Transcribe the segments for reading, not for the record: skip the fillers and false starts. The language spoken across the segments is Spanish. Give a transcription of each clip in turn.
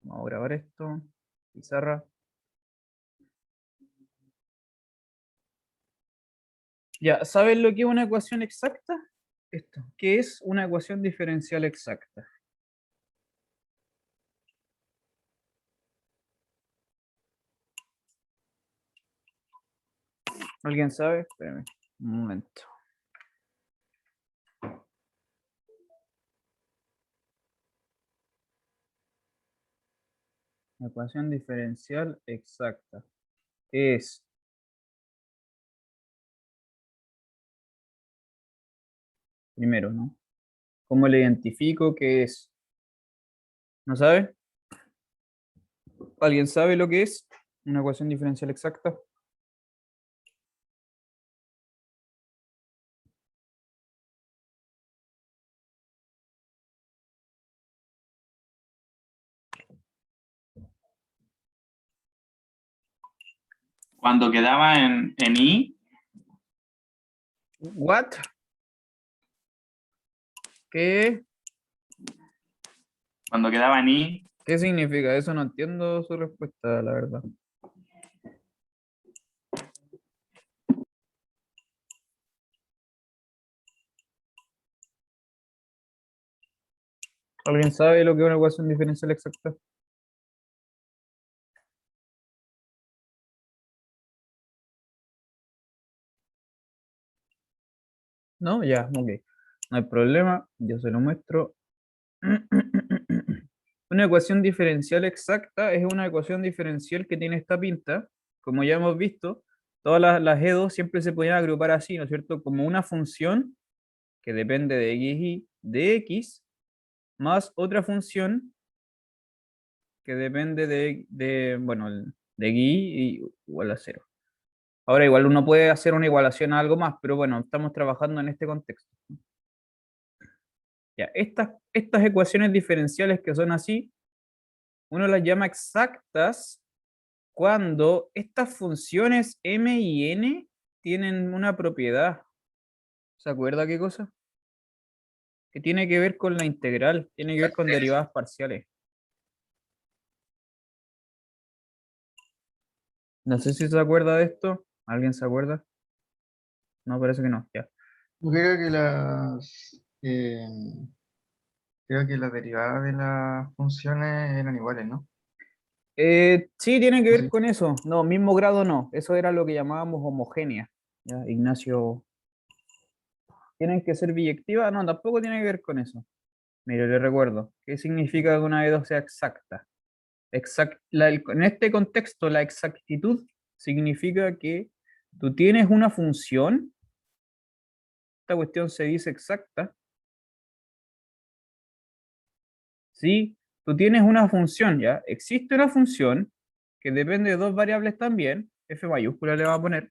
Vamos a grabar esto. Pizarra. Ya, ¿saben lo que es una ecuación exacta? Esto, ¿qué es una ecuación diferencial exacta? ¿Alguien sabe? Espérame un momento. Ecuación diferencial exacta. ¿Qué es? Primero, ¿no? ¿Cómo le identifico qué es? ¿No sabe? ¿Alguien sabe lo que es una ecuación diferencial exacta? Cuando quedaba en I, What? ¿Qué? cuando quedaba en I, ¿Qué significa eso? No entiendo su respuesta, la verdad. ¿Alguien sabe lo que es una ecuación diferencial exacta? ¿No? Ya, ok. No hay problema, yo se lo muestro. Una ecuación diferencial exacta es una ecuación diferencial que tiene esta pinta. Como ya hemos visto, todas las E2 siempre se podían agrupar así, ¿no es cierto? Como una función que depende de y de x, más otra función que depende bueno, de y igual a cero. Ahora, igual uno puede hacer una igualación a algo más, pero bueno, estamos trabajando en este contexto. Ya, estas ecuaciones diferenciales que son así, uno las llama exactas cuando estas funciones m y n tienen una propiedad. ¿Se acuerda qué cosa? Que tiene que ver con la integral, tiene que ver con derivadas parciales. No sé si se acuerda de esto. ¿Alguien se acuerda? No, parece que no. Ya. Yo creo que las derivadas de las funciones eran iguales, ¿no? Sí, tiene que ver Sí. con eso. No, mismo grado no. Eso era lo que llamábamos homogénea. ¿Ya? Ignacio, ¿tienen que ser biyectivas? No, tampoco tiene que ver con eso. Mire, le recuerdo. ¿Qué significa que una de dos sea exacta? En este contexto, la exactitud significa que tú tienes una función, esta cuestión se dice exacta, ¿sí? Tú tienes una función, ¿ya? Existe una función que depende de dos variables también, f mayúscula le va a poner,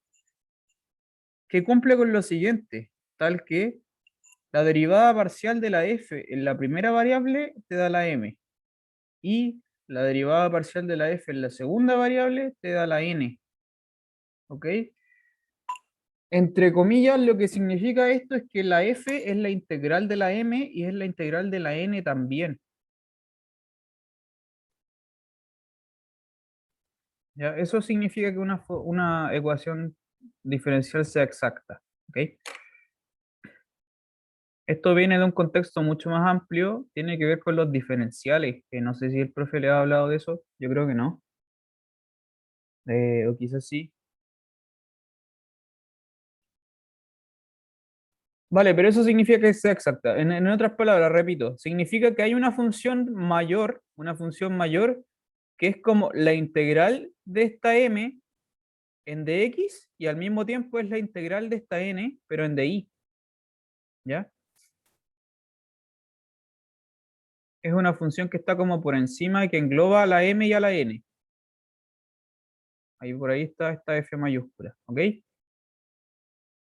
que cumple con lo siguiente, tal que la derivada parcial de la f en la primera variable te da la m, y la derivada parcial de la f en la segunda variable te da la n, ¿ok? Entre comillas, lo que significa esto es que la f es la integral de la m y es la integral de la n también. ¿Ya? Eso significa que una ecuación diferencial sea exacta. ¿Ok? Esto viene de un contexto mucho más amplio, tiene que ver con los diferenciales, que no sé si el profe le ha hablado de eso, yo creo que no. O quizás sí. Vale, pero eso significa que sea exacta. En otras palabras, repito, significa que hay una función mayor, que es como la integral de esta m en dx y al mismo tiempo es la integral de esta n, pero en dy. ¿Ya? Es una función que está como por encima y que engloba a la m y a la n. Ahí por ahí está esta f mayúscula. ¿Ok?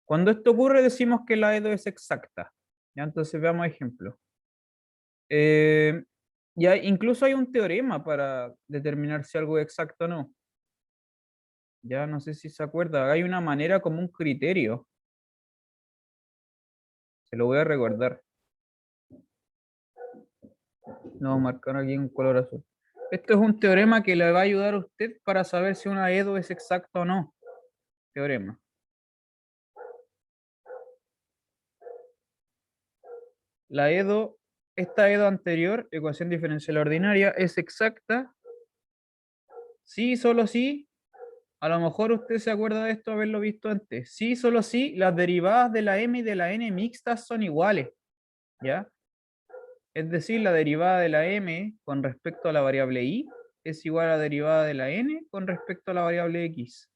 Cuando esto ocurre decimos que la EDO es exacta. ¿Ya? Entonces veamos ejemplos. Ya incluso hay un teorema para determinar si algo es exacto o no. Ya no sé si se acuerda. Hay una manera como un criterio. Se lo voy a recordar. Lo voy a marcar aquí en color azul. Esto es un teorema que le va a ayudar a usted para saber si una EDO es exacta o no. Teorema. La EDO, esta EDO anterior, ecuación diferencial ordinaria, es exacta. Sí, solo sí. A lo mejor usted se acuerda de esto haberlo visto antes. Sí, solo sí, las derivadas de la m y de la n mixtas son iguales. ¿Ya? Es decir, la derivada de la m con respecto a la variable y es igual a la derivada de la n con respecto a la variable x.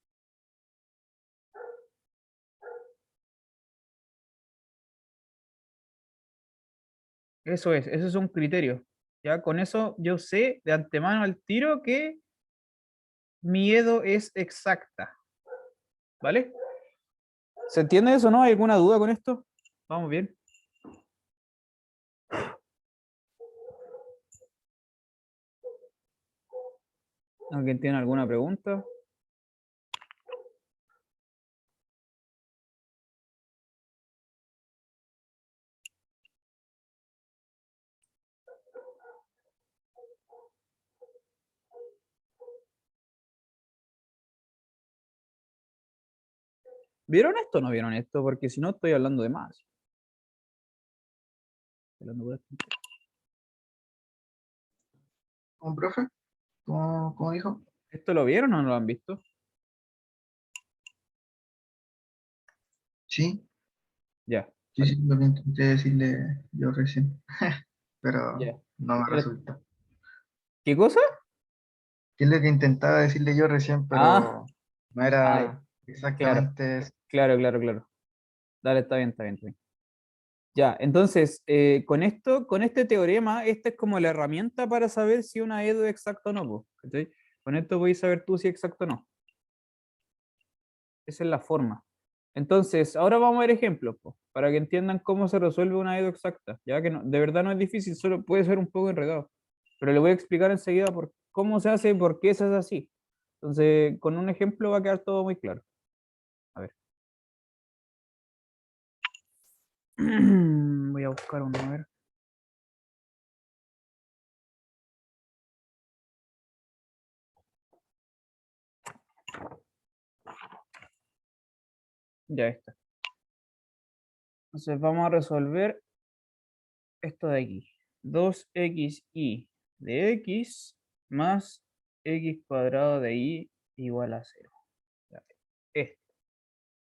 Eso es, ese es un criterio. ¿Ya? Con eso yo sé de antemano al tiro que mi EDO es exacta. ¿Vale? ¿Se entiende eso, no? ¿Hay alguna duda con esto? Vamos bien. ¿Alguien tiene alguna pregunta? ¿Vieron esto o no vieron esto? Porque si no estoy hablando de más. Estoy hablando de esto. ¿Un profe? ¿Cómo dijo? ¿Esto lo vieron o no lo han visto? Sí, Ya, sí, vale. sí, lo que intenté decirle yo recién, pero Ya. no me Pero- resulta. ¿Qué cosa? ¿Qué es lo que intentaba decirle yo recién, Ah, pero no ay, era claro, exactamente eso? claro, claro, claro. Dale, está bien, está bien, está bien. Ya, entonces, con esto, con este teorema, esta es como la herramienta para saber si una EDO es exacta o no, po, ¿cachai? Con esto podéis saber tú si es exacto o no. Esa es la forma. Entonces, ahora vamos a ver ejemplos, po, para que entiendan cómo se resuelve una EDO exacta. Ya que de verdad no es difícil, solo puede ser un poco enredado. Pero le voy a explicar enseguida por cómo se hace y por qué se hace así. Entonces, con un ejemplo va a quedar todo muy claro. A ver. Voy a buscar uno, a ver. Ya está. Entonces vamos a resolver esto de aquí. 2xy de x más x cuadrado de y igual a 0. Esto.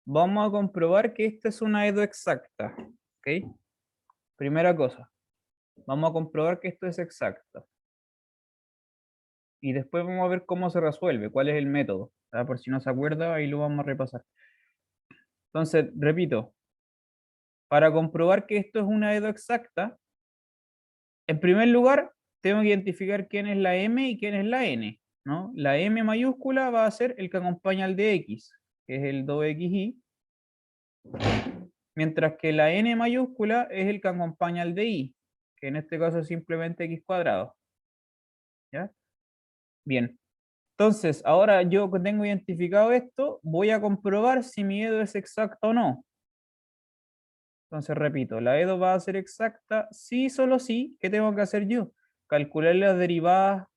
Vamos a comprobar que esta es una EDO exacta. ¿Ok? Primera cosa. Vamos a comprobar que esto es exacto. Y después vamos a ver cómo se resuelve, cuál es el método. ¿Verdad? Por si no se acuerda, ahí lo vamos a repasar. Entonces, repito, para comprobar que esto es una EDO exacta, en primer lugar, tengo que identificar quién es la M y quién es la N, ¿no? La M mayúscula va a ser el que acompaña al de X, que es el 2xy, mientras que la N mayúscula es el que acompaña al de Y, que en este caso es simplemente X cuadrado. ¿Ya? Bien. Entonces, ahora yo que tengo identificado esto, voy a comprobar si mi EDO es exacta o no. Entonces, repito, la EDO va a ser exacta si, solo si. ¿Qué tengo que hacer yo? Calcular las derivadas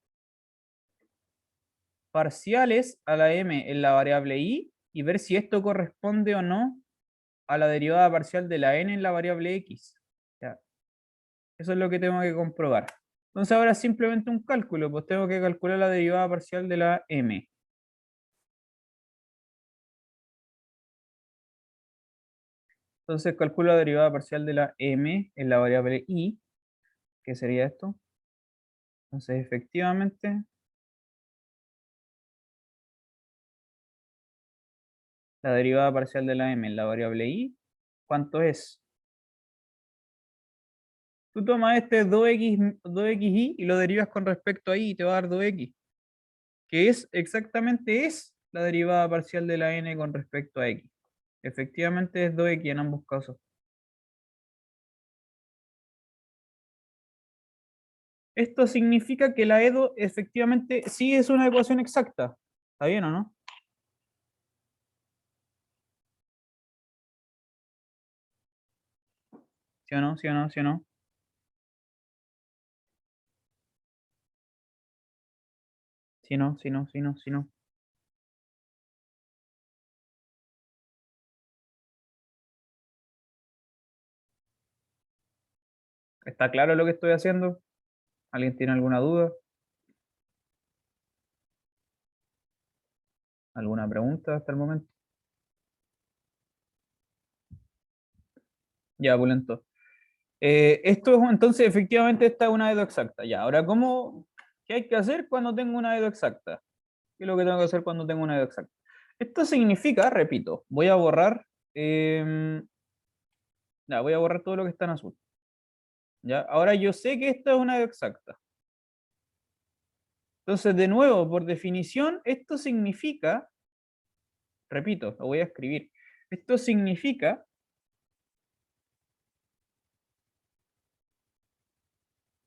parciales a la m en la variable y ver si esto corresponde o no a la derivada parcial de la n en la variable x. ¿Ya? Eso es lo que tengo que comprobar. Entonces ahora es simplemente un cálculo, pues tengo que calcular la derivada parcial de la m. Entonces calculo la derivada parcial de la m en la variable y, que sería esto. Entonces efectivamente la derivada parcial de la m en la variable y, ¿cuánto es? Tú tomas este 2xy y lo derivas con respecto a y y te va a dar 2x, que es exactamente es la derivada parcial de la n con respecto a x. Efectivamente es 2x en ambos casos. Esto significa que la EDO efectivamente sí es una ecuación exacta. ¿Está bien o no? ¿Sí o no? ¿Sí o no? ¿Sí o no? Si no, si no, si no, si no. ¿Está claro lo que estoy haciendo? ¿Alguien tiene alguna duda? ¿Alguna pregunta hasta el momento? Ya, pulento. Esto es entonces, efectivamente, esta es una dedo exacta. Ya, ahora, ¿qué hay que hacer cuando tengo una dedo exacta? ¿Qué es lo que tengo que hacer cuando tengo una dedo exacta? Esto significa, repito, voy a borrar, ya, voy a borrar todo lo que está en azul. ¿Ya? Ahora yo sé que esta es una dedo exacta. Entonces, de nuevo, por definición, esto significa, repito, lo voy a escribir. Esto significa,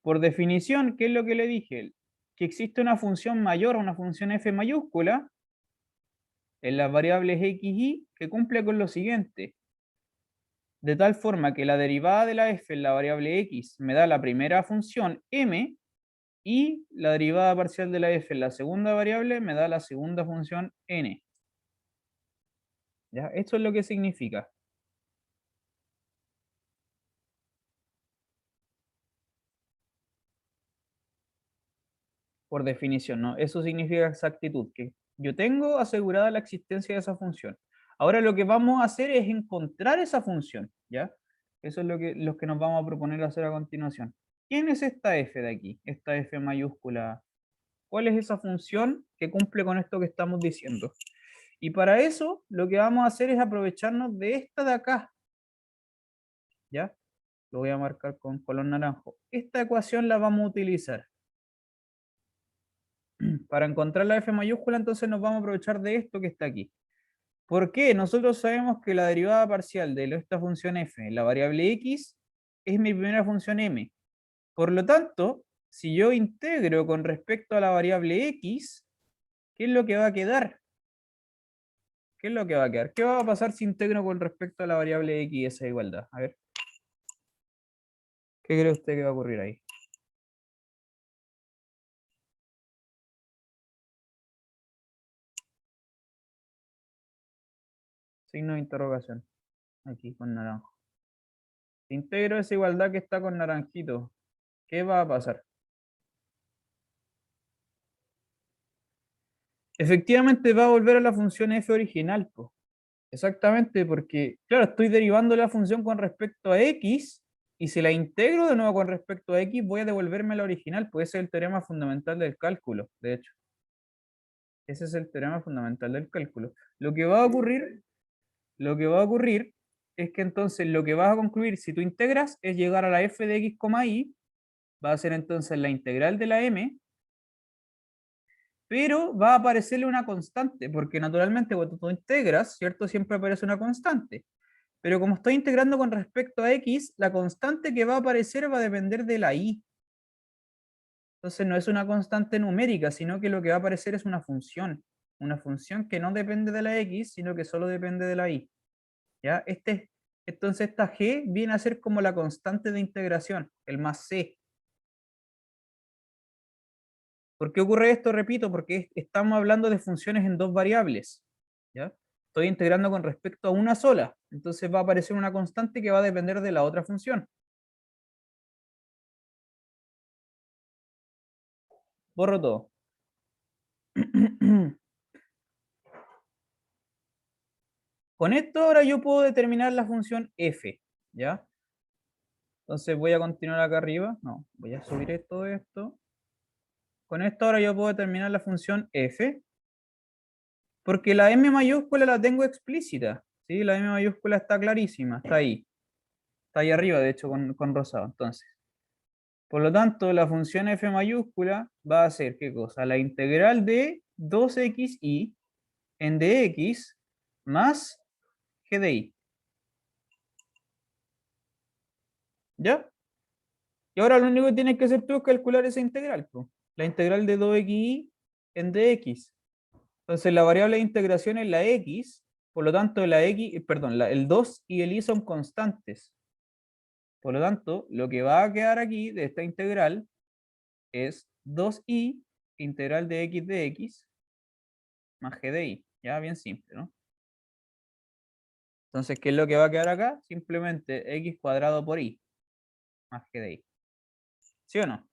por definición, ¿qué es lo que le dije? Que existe una función mayor, una función f mayúscula, en las variables x, y, que cumple con lo siguiente. De tal forma que la derivada de la f en la variable x me da la primera función m, y la derivada parcial de la f en la segunda variable me da la segunda función n. ¿Ya? Esto es lo que significa. Por definición, ¿no? Eso significa exactitud, que yo tengo asegurada la existencia de esa función. Ahora lo que vamos a hacer es encontrar esa función, ¿ya? Eso es lo que nos vamos a proponer hacer a continuación. ¿Quién es esta f de aquí? Esta f mayúscula. ¿Cuál es esa función que cumple con esto que estamos diciendo? Y para eso, lo que vamos a hacer es aprovecharnos de esta de acá, ¿ya? Lo voy a marcar con color naranjo. Esta ecuación la vamos a utilizar. Para encontrar la f mayúscula, entonces nos vamos a aprovechar de esto que está aquí. ¿Por qué? Nosotros sabemos que la derivada parcial de esta función f, la variable x, es mi primera función m. Por lo tanto, si yo integro con respecto a la variable x, ¿qué es lo que va a quedar? ¿Qué es lo que va a quedar? ¿Qué va a pasar si integro con respecto a la variable x esa igualdad? A ver. ¿Qué cree usted que va a ocurrir ahí? Signo de interrogación. Aquí con naranjo. Si integro esa igualdad que está con naranjito, ¿qué va a pasar? Efectivamente va a volver a la función f original, po. Exactamente, porque, claro, estoy derivando la función con respecto a x, y si la integro de nuevo con respecto a x, voy a devolverme la original, pues ese es el teorema fundamental del cálculo, de hecho. Ese es el teorema fundamental del cálculo. Lo que va a ocurrir es que entonces lo que vas a concluir si tú integras es llegar a la f de x, y, va a ser entonces la integral de la m, pero va a aparecerle una constante, porque naturalmente cuando tú integras, ¿cierto? Siempre aparece una constante. Pero como estoy integrando con respecto a x, la constante que va a aparecer va a depender de la y. Entonces no es una constante numérica, sino que lo que va a aparecer es una función. Una función que no depende de la x, sino que solo depende de la y. ¿Ya? Entonces esta g viene a ser como la constante de integración, el más c. ¿Por qué ocurre esto? Repito, porque estamos hablando de funciones en dos variables. ¿Ya? Estoy integrando con respecto a una sola. Entonces va a aparecer una constante que va a depender de la otra función. Borro todo. Con esto ahora yo puedo determinar la función f. ¿Ya? Entonces voy a continuar acá arriba. No, voy a subir todo esto. Con esto ahora yo puedo determinar la función f. Porque la M mayúscula la tengo explícita, ¿sí? La M mayúscula está clarísima, está ahí. Está ahí arriba, de hecho, con rosado. Entonces, por lo tanto, la función f mayúscula va a ser, ¿qué cosa? La integral de 2xy en dx más g de y. ¿Ya? Y ahora lo único que tienes que hacer tú es calcular esa integral, po. La integral de 2xy en dx. Entonces la variable de integración es la x, por lo tanto la x, perdón, el 2 y el y son constantes. Por lo tanto, lo que va a quedar aquí de esta integral es 2i integral de x más g de y. Ya, bien simple, ¿no? Entonces, ¿qué es lo que va a quedar acá? Simplemente x cuadrado por y más g de y. ¿Sí o no?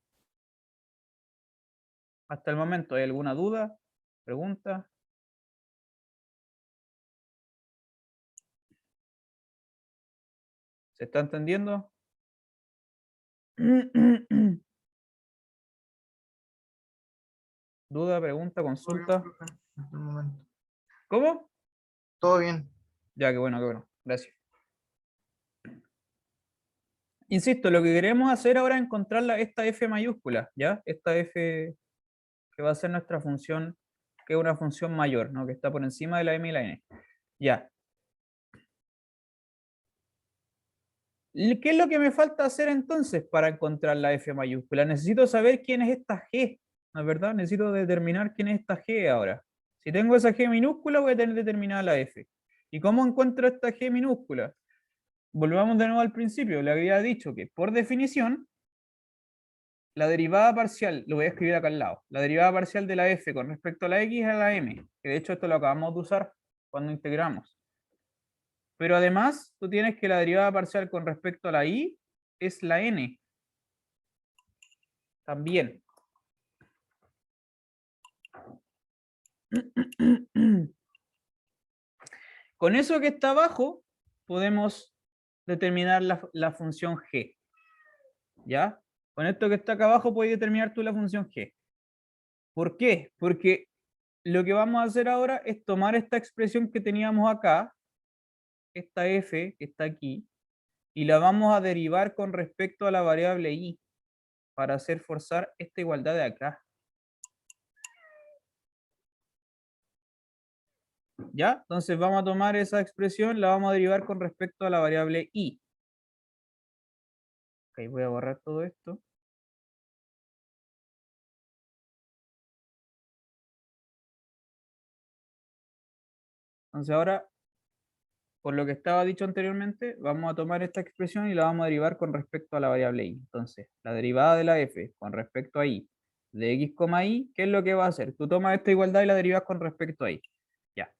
Hasta el momento, ¿hay alguna duda? ¿Pregunta? ¿Se está entendiendo? ¿Duda, pregunta, Todo bien, consulta? profe, hasta el momento. ¿Cómo? Todo bien. Ya, qué bueno, qué bueno. Gracias. Insisto, lo que queremos hacer ahora es encontrar esta f mayúscula, ¿ya? Esta f que va a ser nuestra función, que es una función mayor, ¿no? Que está por encima de la m y la n. Ya. ¿Qué es lo que me falta hacer entonces para encontrar la f mayúscula? Necesito saber quién es esta g, ¿no es verdad? Necesito determinar quién es esta g ahora. Si tengo esa g minúscula, voy a tener determinada la f. ¿Y cómo encuentro esta g minúscula? Volvamos de nuevo al principio. Le había dicho que, por definición, la derivada parcial, lo voy a escribir acá al lado, la derivada parcial de la f con respecto a la x es a la m, que de hecho esto lo acabamos de usar cuando integramos. Pero además, tú tienes que la derivada parcial con respecto a la y es la n. También. Con eso que está abajo, podemos determinar la función g. ¿Ya? Con esto que está acá abajo, puedes determinar tú la función g. ¿Por qué? Porque lo que vamos a hacer ahora es tomar esta expresión que teníamos acá, esta f que está aquí, y la vamos a derivar con respecto a la variable y para hacer forzar esta igualdad de acá. ¿Ya? Entonces vamos a tomar esa expresión, la vamos a derivar con respecto a la variable y. Ok, voy a borrar todo esto. Entonces ahora, por lo que estaba dicho anteriormente, vamos a tomar esta expresión y la vamos a derivar con respecto a la variable y. Entonces, la derivada de la f con respecto a y de x, y, ¿qué es lo que va a hacer? Tú tomas esta igualdad y la derivas con respecto a y. Ya.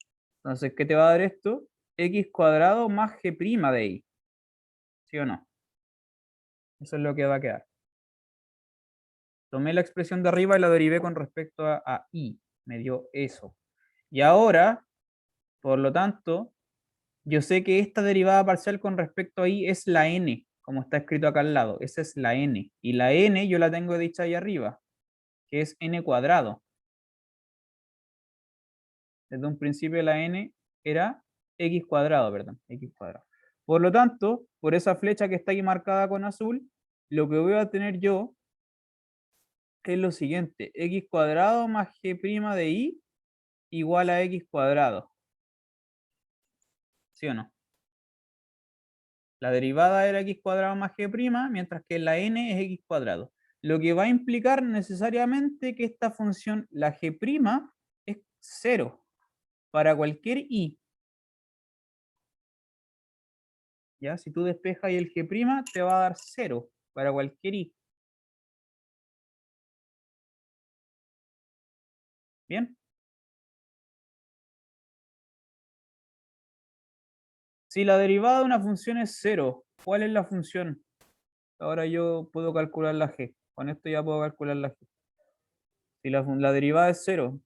Entonces, ¿qué te va a dar esto? X cuadrado más g' de y. ¿Sí o no? Eso es lo que va a quedar. Tomé la expresión de arriba y la derivé con respecto a y. Me dio eso. Y ahora, por lo tanto, yo sé que esta derivada parcial con respecto a y es la n, como está escrito acá al lado. Esa es la n. Y la n yo la tengo dicha ahí arriba, que es n cuadrado. Desde un principio la n era x cuadrado, perdón, x cuadrado. Por lo tanto, por esa flecha que está ahí marcada con azul, lo que voy a tener yo es lo siguiente: x cuadrado más g' de y igual a x cuadrado. ¿Sí o no? La derivada era x cuadrado más g', mientras que la n es x cuadrado. Lo que va a implicar necesariamente que esta función, la g', es 0 para cualquier y. ¿Ya? Si tú despejas y el g' te va a dar 0 para cualquier y. ¿Bien? Si la derivada de una función es 0, ¿cuál es la función? Ahora yo puedo calcular la g. Con esto ya puedo calcular la g. Si la derivada es 0,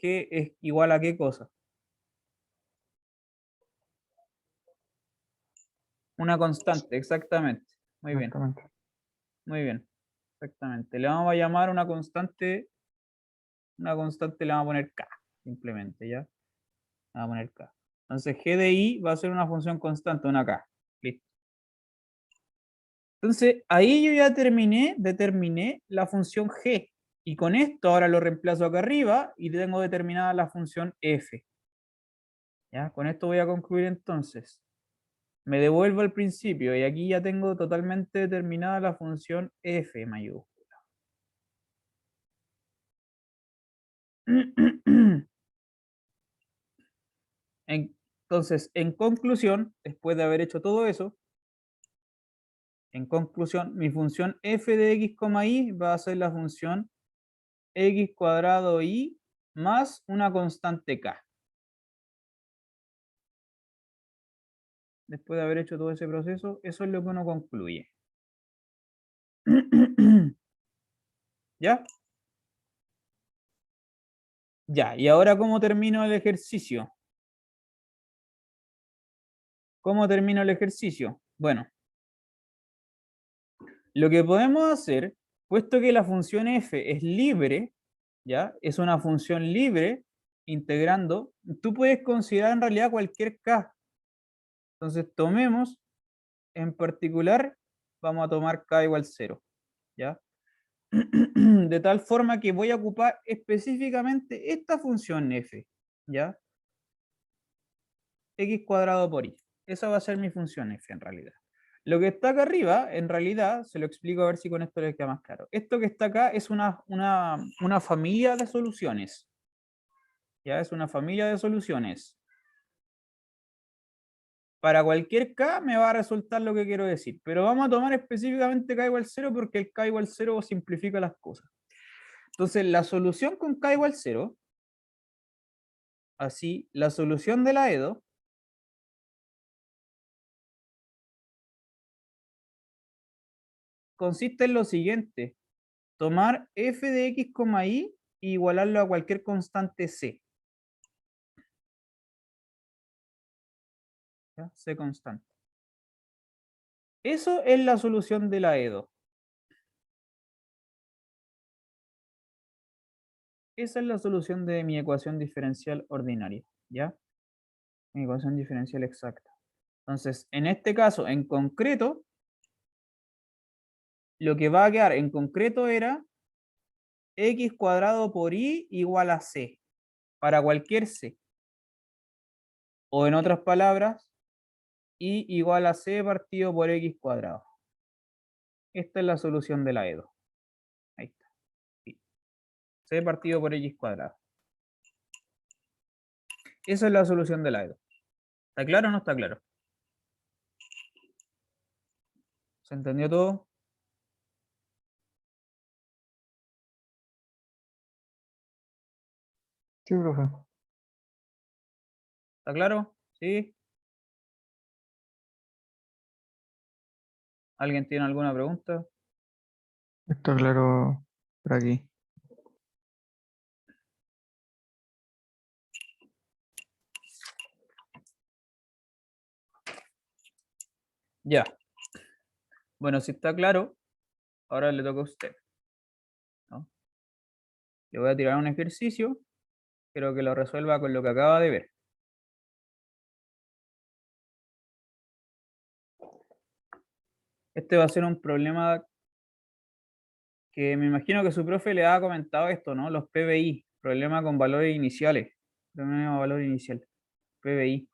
g es igual a ¿qué cosa? Una constante, exactamente. Muy bien, Exactamente. muy bien. Exactamente. Le vamos a llamar una constante le vamos a poner k, simplemente, ¿ya? Le vamos a poner k. Entonces g de i va a ser una función constante, una k. Listo. Entonces, ahí yo ya determiné la función g. Y con esto ahora lo reemplazo acá arriba y tengo determinada la función f. ¿Ya? Con esto voy a concluir entonces. Me devuelvo al principio y aquí ya tengo totalmente determinada la función f mayúscula. Entonces, en conclusión, después de haber hecho todo eso, en conclusión, mi función f de x, y va a ser la función x cuadrado y más una constante k. Después de haber hecho todo ese proceso, eso es lo que uno concluye. ¿Ya? Ya, y ahora ¿cómo termino el ejercicio? ¿Cómo termino el ejercicio? Bueno, lo que podemos hacer, puesto que la función f es libre, ¿ya? Es una función libre, integrando, tú puedes considerar en realidad cualquier k. Entonces tomemos, en particular, vamos a tomar k igual 0, ¿ya? De tal forma que voy a ocupar específicamente esta función f, ¿ya? X cuadrado por y. Esa va a ser mi función f en realidad. Lo que está acá arriba, en realidad, se lo explico a ver si con esto les queda más claro. Esto que está acá es una familia de soluciones. Ya es una familia de soluciones. Para cualquier k me va a resultar lo que quiero decir, pero vamos a tomar específicamente k igual 0 porque el k igual 0 simplifica las cosas. Entonces, la solución con k igual 0, así, la solución de la EDO, consiste en lo siguiente: tomar f de x, y e igualarlo a cualquier constante c. ¿Ya? C constante. Eso es la solución de la EDO. Esa es la solución de mi ecuación diferencial ordinaria, ¿ya? Mi ecuación diferencial exacta. Entonces, en este caso, en concreto, lo que va a quedar en concreto era x cuadrado por y igual a c, para cualquier c. O en otras palabras, y igual a c partido por x cuadrado. Esta es la solución de la EDO. Ahí está. Sí. C partido por x cuadrado. Esa es la solución de la EDO. ¿Está claro o no está claro? ¿Se entendió todo? Sí, profe. ¿Está claro? ¿Sí? ¿Alguien tiene alguna pregunta? Está claro por aquí. Ya. Bueno, si está claro, ahora le toca a usted, ¿no? Le voy a tirar un ejercicio, quiero que lo resuelva con lo que acaba de ver. Este va a ser un problema que me imagino que su profe le ha comentado esto, ¿no? Los PBI, problema con valores iniciales. Problema de valor inicial. PBI.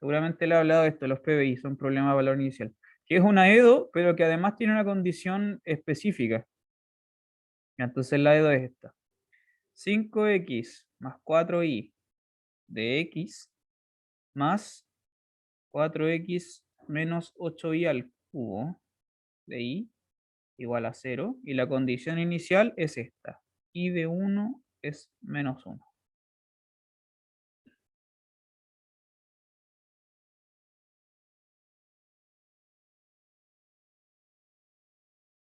Seguramente le ha hablado de esto, los PBI, son problemas de valor inicial. Que es una EDO, pero que además tiene una condición específica. Entonces la EDO es esta. 5x más 4y de x más 4x menos 8y al cubo de y igual a 0. Y la condición inicial es esta. Y de 1 es menos 1.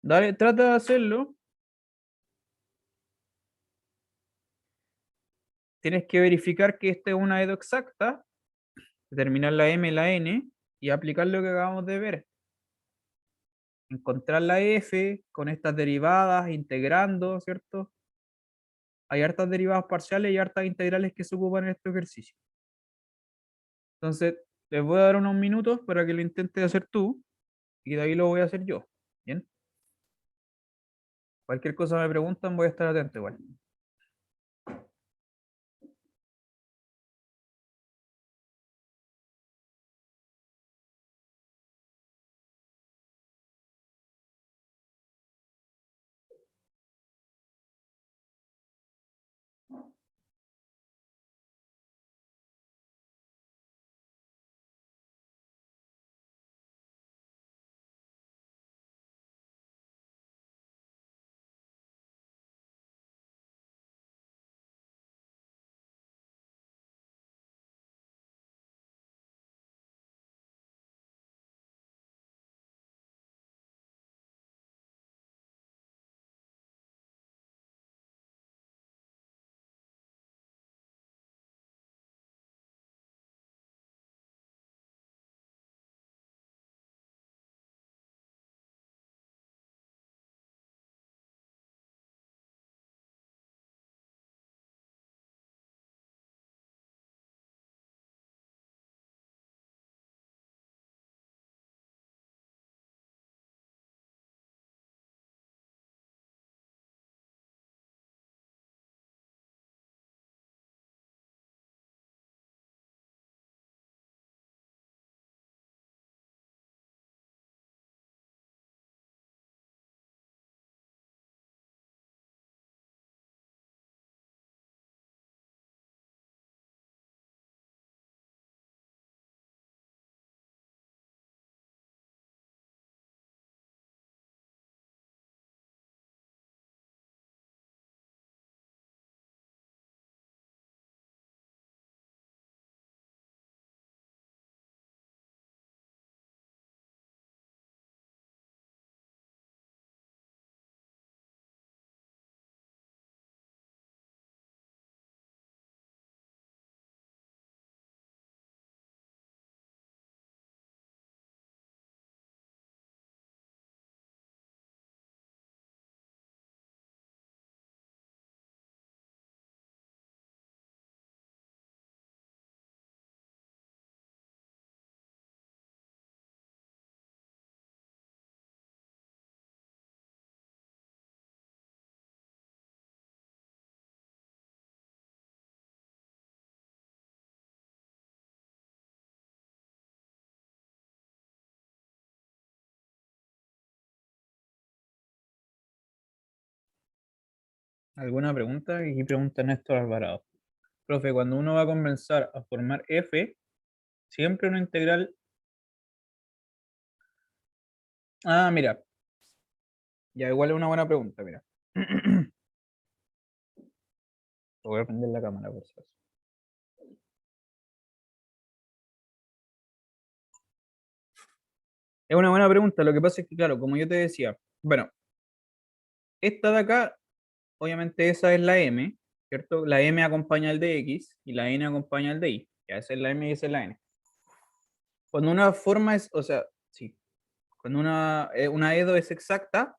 Dale, trata de hacerlo. Tienes que verificar que esta es una EDO exacta, determinar la M y la N y aplicar lo que acabamos de ver. Encontrar la F con estas derivadas, integrando, ¿cierto? Hay hartas derivadas parciales y hartas integrales que se ocupan en este ejercicio. Entonces, les voy a dar unos minutos para que lo intentes hacer tú y de ahí lo voy a hacer yo. ¿Bien? Cualquier cosa me preguntan, voy a estar atento igual. ¿Alguna pregunta? Aquí pregunta Néstor Alvarado. Profe, cuando uno va a comenzar a formar f, siempre una integral. Ah, mira. Ya, igual es una buena pregunta, mira. Voy a prender la cámara por si acaso. Es una buena pregunta. Lo que pasa es que, claro, como yo te decía, bueno, esta de acá, obviamente esa es la m, ¿cierto? La m acompaña al de x y la n acompaña al de y. Ya, esa es la m y esa es la n. Cuando una forma es, o sea, sí, cuando una EDO es exacta,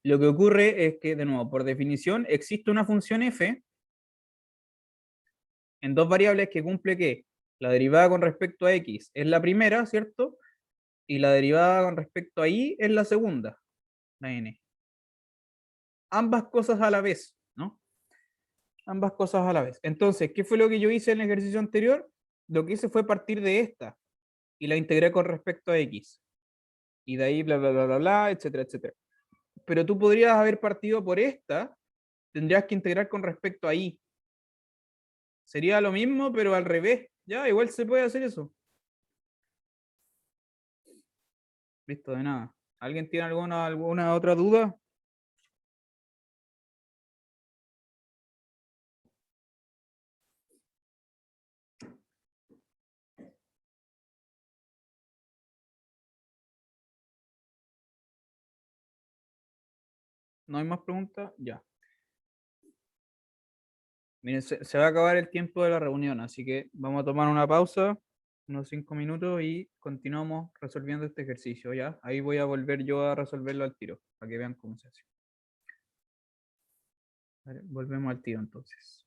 lo que ocurre es que, de nuevo, por definición, existe una función f en dos variables que cumple que la derivada con respecto a x es la primera, ¿cierto? Y la derivada con respecto a y es la segunda, la n. Ambas cosas a la vez, ¿no? Ambas cosas a la vez. Entonces, ¿qué fue lo que yo hice en el ejercicio anterior? Lo que hice fue partir de esta y la integré con respecto a x. Y de ahí, bla, bla, bla, bla, bla, etcétera, etcétera. Pero tú podrías haber partido por esta, tendrías que integrar con respecto a y. Sería lo mismo, pero al revés. Ya, igual se puede hacer eso. Listo, de nada. ¿Alguien tiene alguna otra duda? ¿No hay más preguntas? Ya. Miren, se va a acabar el tiempo de la reunión, así que vamos a tomar una pausa, unos 5 minutos y continuamos resolviendo este ejercicio, ¿ya? Ahí voy a volver yo a resolverlo al tiro, para que vean cómo se hace. Vale, volvemos al tiro entonces.